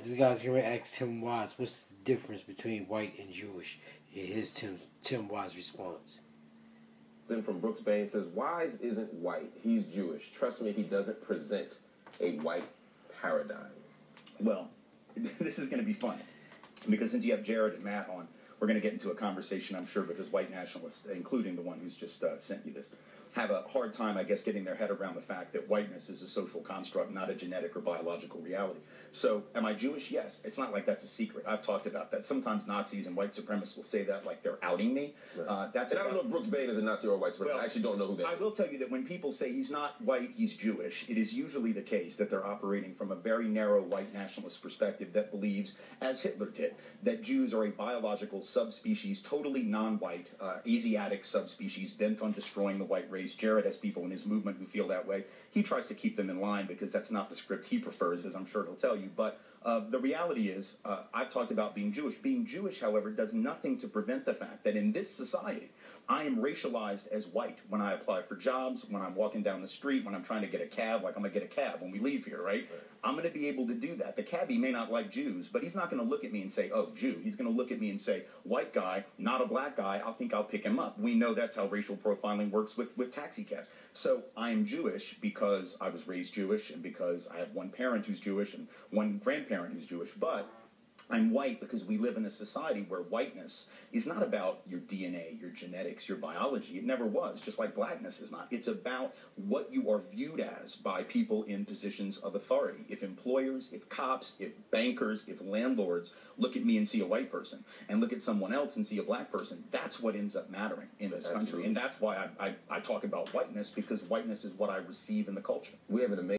this guy's going to ask Tim Wise, what's the difference between white and Jewish? And here's Tim Wise' response. Then from Brooks Bain says, Wise isn't white. He's Jewish. Trust me, he doesn't present a white paradigm. Well, this is going to be fun. Because since you have Jared and Matt on, we're going to get into a conversation, I'm sure, because white nationalists, including the one who's just sent you this, have a hard time, I guess, getting their head around the fact that whiteness is a social construct, not a genetic or biological reality. So, am I Jewish? Yes. It's not like that's a secret. I've talked about that. Sometimes Nazis and white supremacists will say that like they're outing me. Right. And I don't know if Brooks Bain is a Nazi or a white supremacist. Well, I actually don't know who that is. I will tell you that when people say he's not white, he's Jewish, it is usually the case that they're operating from a very narrow white nationalist perspective that believes, as Hitler did, that Jews are a biological subspecies, totally non-white, Asiatic subspecies bent on destroying the white race. Jared has people in his movement who feel that way. He tries to keep them in line because that's not the script he prefers, as I'm sure he'll tell you. But the reality is, I've talked about being Jewish. Being Jewish, however, does nothing to prevent the fact that in this society, I am racialized as white when I apply for jobs, when I'm walking down the street, when I'm trying to get a cab, like I'm going to get a cab when we leave here, right? I'm going to be able to do that. The cabbie may not like Jews, but he's not going to look at me and say, oh, Jew. He's going to look at me and say, white guy, not a black guy, I think I'll pick him up. We know that's how racial profiling works with taxi cabs. So I am Jewish because I was raised Jewish and because I have one parent who's Jewish and one grandparent who's Jewish, but I'm white because we live in a society where whiteness is not about your DNA, your genetics, your biology. It never was, just like blackness is not. It's about what you are viewed as by people in positions of authority. If employers, if cops, if bankers, if landlords look at me and see a white person and look at someone else and see a black person, that's what ends up mattering in this country. And that's why I talk about whiteness, because whiteness is what I receive in the culture. We have an amazing